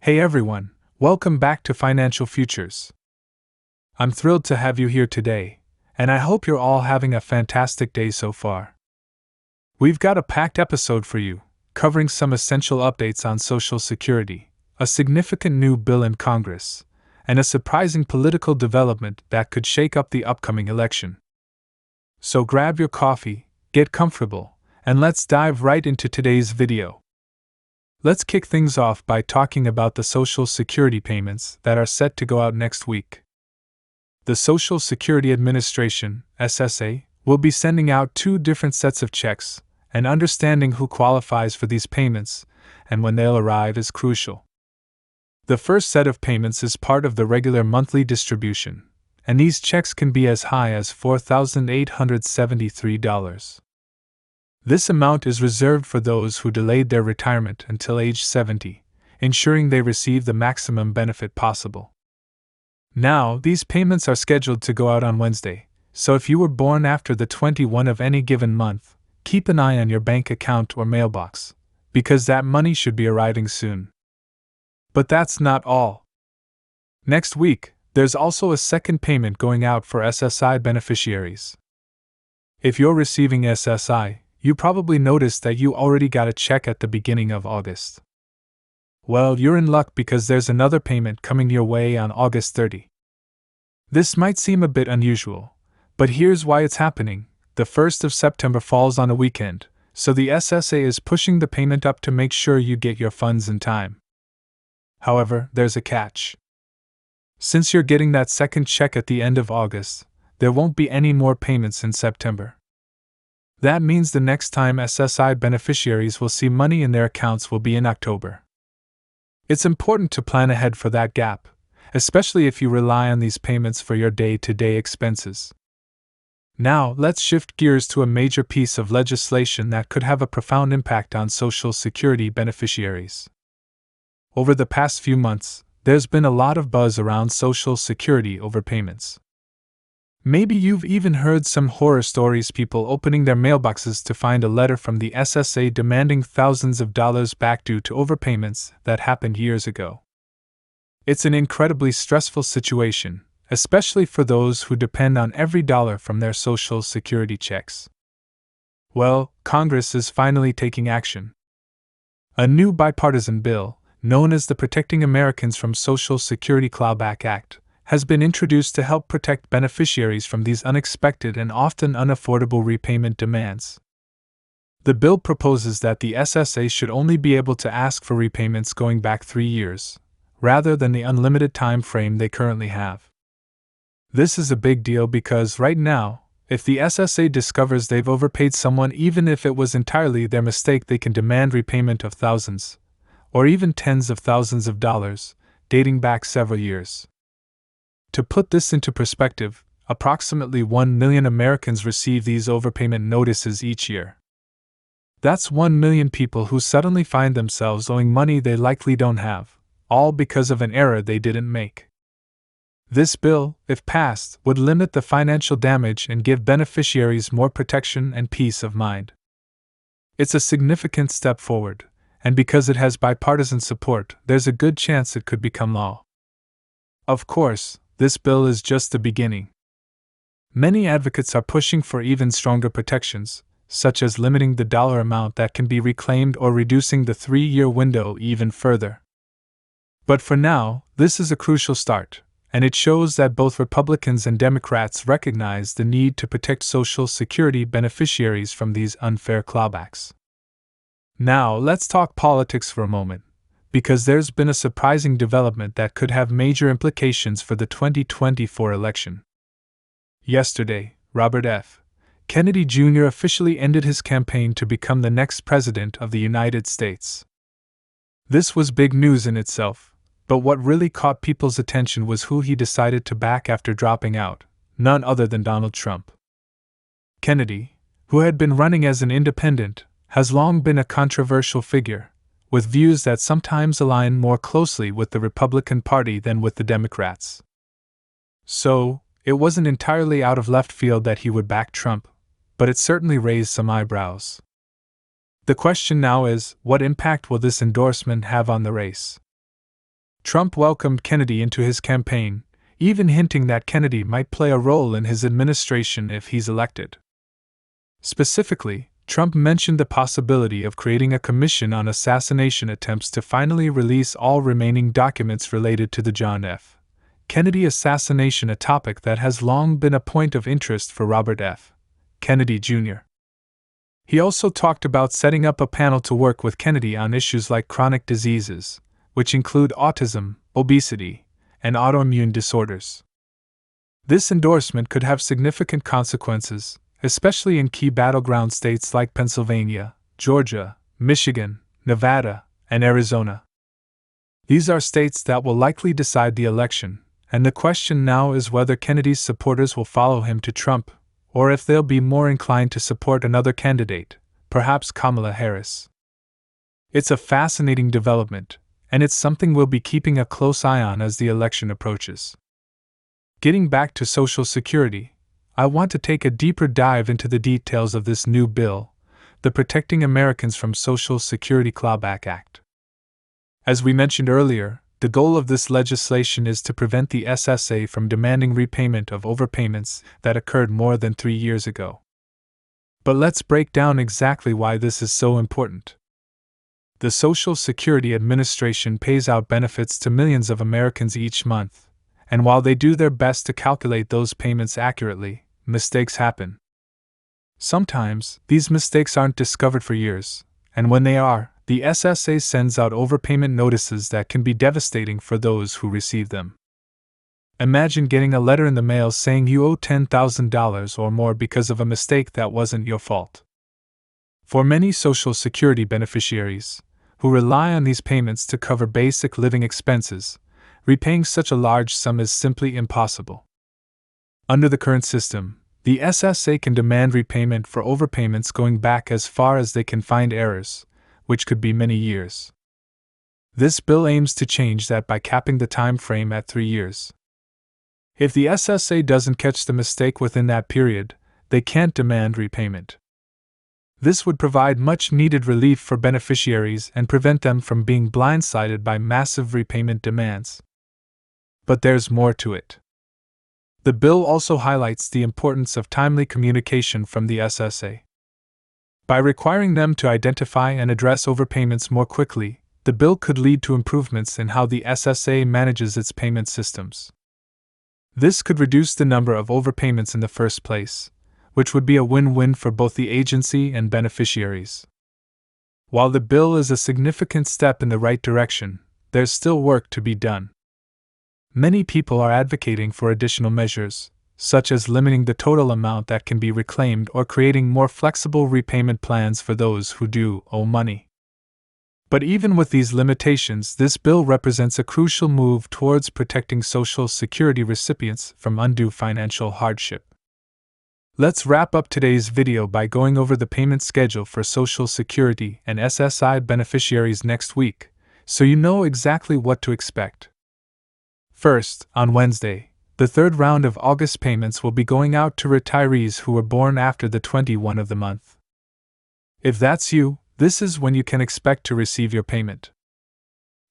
Hey everyone, welcome back to Financial Futures. I'm thrilled to have you here today, and I hope you're all having a fantastic day so far. We've got a packed episode for you, covering some essential updates on Social Security, a significant new bill in Congress, and a surprising political development that could shake up the upcoming election. So grab your coffee, get comfortable, and let's dive right into today's video. Let's kick things off by talking about the Social Security payments that are set to go out next week. The Social Security Administration, SSA, will be sending out two different sets of checks, and understanding who qualifies for these payments and when they'll arrive is crucial. The first set of payments is part of the regular monthly distribution, and these checks can be as high as $4,873. This amount is reserved for those who delayed their retirement until age 70, ensuring they receive the maximum benefit possible. Now, these payments are scheduled to go out on Wednesday, so if you were born after the 21 of any given month, keep an eye on your bank account or mailbox, because that money should be arriving soon. But that's not all. Next week, there's also a second payment going out for SSI beneficiaries. If you're receiving SSI, you probably noticed that you already got a check at the beginning of August. Well, you're in luck because there's another payment coming your way on August 30. This might seem a bit unusual, but here's why it's happening. The 1st of September falls on a weekend, so the SSA is pushing the payment up to make sure you get your funds in time. However, there's a catch. Since you're getting that second check at the end of August, there won't be any more payments in September. That means the next time SSI beneficiaries will see money in their accounts will be in October. It's important to plan ahead for that gap, especially if you rely on these payments for your day-to-day expenses. Now, let's shift gears to a major piece of legislation that could have a profound impact on Social Security beneficiaries. Over the past few months, there's been a lot of buzz around Social Security overpayments. Maybe you've even heard some horror stories, people opening their mailboxes to find a letter from the SSA demanding thousands of dollars back due to overpayments that happened years ago. It's an incredibly stressful situation, especially for those who depend on every dollar from their Social Security checks. Well, Congress is finally taking action. A new bipartisan bill, known as the Protecting Americans from Social Security Clawback Act, has been introduced to help protect beneficiaries from these unexpected and often unaffordable repayment demands. The bill proposes that the SSA should only be able to ask for repayments going back 3 years, rather than the unlimited time frame they currently have. This is a big deal because right now, if the SSA discovers they've overpaid someone, even if it was entirely their mistake, they can demand repayment of thousands, or even tens of thousands of dollars, dating back several years. To put this into perspective, approximately 1 million Americans receive these overpayment notices each year. That's 1 million people who suddenly find themselves owing money they likely don't have, all because of an error they didn't make. This bill, if passed, would limit the financial damage and give beneficiaries more protection and peace of mind. It's a significant step forward, and because it has bipartisan support, there's a good chance it could become law. Of course, this bill is just the beginning. Many advocates are pushing for even stronger protections, such as limiting the dollar amount that can be reclaimed or reducing the 3-year window even further. But for now, this is a crucial start, and it shows that both Republicans and Democrats recognize the need to protect Social Security beneficiaries from these unfair clawbacks. Now, let's talk politics for a moment, because there's been a surprising development that could have major implications for the 2024 election. Yesterday, Robert F. Kennedy Jr. officially ended his campaign to become the next president of the United States. This was big news in itself, but what really caught people's attention was who he decided to back after dropping out, none other than Donald Trump. Kennedy, who had been running as an independent, has long been a controversial figure, with views that sometimes align more closely with the Republican Party than with the Democrats. So, it wasn't entirely out of left field that he would back Trump, but it certainly raised some eyebrows. The question now is, what impact will this endorsement have on the race? Trump welcomed Kennedy into his campaign, even hinting that Kennedy might play a role in his administration if he's elected. Specifically, Trump mentioned the possibility of creating a commission on assassination attempts to finally release all remaining documents related to the John F. Kennedy assassination, a topic that has long been a point of interest for Robert F. Kennedy Jr. He also talked about setting up a panel to work with Kennedy on issues like chronic diseases, which include autism, obesity, and autoimmune disorders. This endorsement could have significant consequences, especially in key battleground states like Pennsylvania, Georgia, Michigan, Nevada, and Arizona. These are states that will likely decide the election, and the question now is whether Kennedy's supporters will follow him to Trump, or if they'll be more inclined to support another candidate, perhaps Kamala Harris. It's a fascinating development, and it's something we'll be keeping a close eye on as the election approaches. Getting back to Social Security, I want to take a deeper dive into the details of this new bill, the Protecting Americans from Social Security Clawback Act. As we mentioned earlier, the goal of this legislation is to prevent the SSA from demanding repayment of overpayments that occurred more than 3 years ago. But let's break down exactly why this is so important. The Social Security Administration pays out benefits to millions of Americans each month, and while they do their best to calculate those payments accurately, mistakes happen. Sometimes, these mistakes aren't discovered for years, and when they are, the SSA sends out overpayment notices that can be devastating for those who receive them. Imagine getting a letter in the mail saying you owe $10,000 or more because of a mistake that wasn't your fault. For many Social Security beneficiaries, who rely on these payments to cover basic living expenses, repaying such a large sum is simply impossible. Under the current system, the SSA can demand repayment for overpayments going back as far as they can find errors, which could be many years. This bill aims to change that by capping the time frame at 3 years. If the SSA doesn't catch the mistake within that period, they can't demand repayment. This would provide much-needed relief for beneficiaries and prevent them from being blindsided by massive repayment demands. But there's more to it. The bill also highlights the importance of timely communication from the SSA. By requiring them to identify and address overpayments more quickly, the bill could lead to improvements in how the SSA manages its payment systems. This could reduce the number of overpayments in the first place, which would be a win-win for both the agency and beneficiaries. While the bill is a significant step in the right direction, there's still work to be done. Many people are advocating for additional measures, such as limiting the total amount that can be reclaimed or creating more flexible repayment plans for those who do owe money. But even with these limitations, this bill represents a crucial move towards protecting Social Security recipients from undue financial hardship. Let's wrap up today's video by going over the payment schedule for Social Security and SSI beneficiaries next week, so you know exactly what to expect. First, on Wednesday, the third round of August payments will be going out to retirees who were born after the 21 of the month. If that's you, this is when you can expect to receive your payment.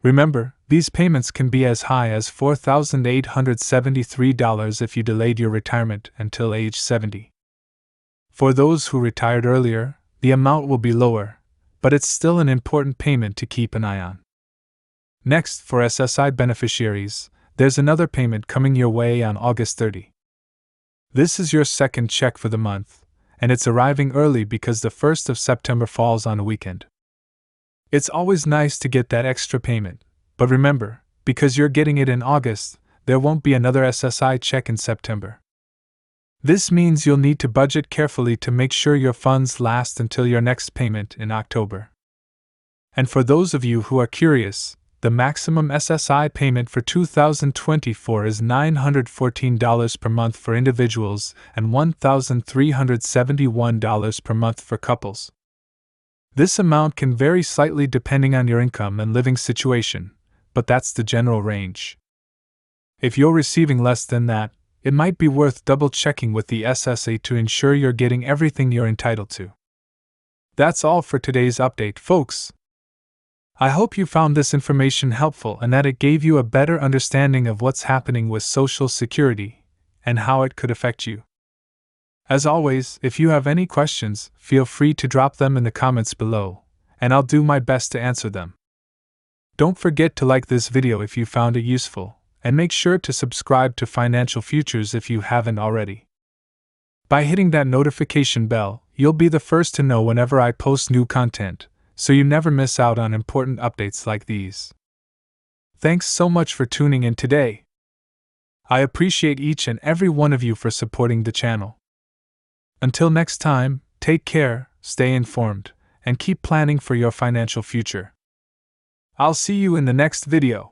Remember, these payments can be as high as $4,873 if you delayed your retirement until age 70. For those who retired earlier, the amount will be lower, but it's still an important payment to keep an eye on. Next, for SSI beneficiaries, there's another payment coming your way on August 30. This is your second check for the month, and it's arriving early because the 1st of September falls on a weekend. It's always nice to get that extra payment, but remember, because you're getting it in August, there won't be another SSI check in September. This means you'll need to budget carefully to make sure your funds last until your next payment in October. And for those of you who are curious, the maximum SSI payment for 2024 is $914 per month for individuals and $1,371 per month for couples. This amount can vary slightly depending on your income and living situation, but that's the general range. If you're receiving less than that, it might be worth double-checking with the SSA to ensure you're getting everything you're entitled to. That's all for today's update, folks. I hope you found this information helpful and that it gave you a better understanding of what's happening with Social Security and how it could affect you. As always, if you have any questions, feel free to drop them in the comments below, and I'll do my best to answer them. Don't forget to like this video if you found it useful, and make sure to subscribe to Financial Futures if you haven't already. By hitting that notification bell, you'll be the first to know whenever I post new content, so you never miss out on important updates like these. Thanks so much for tuning in today. I appreciate each and every one of you for supporting the channel. Until next time, take care, stay informed, and keep planning for your financial future. I'll see you in the next video.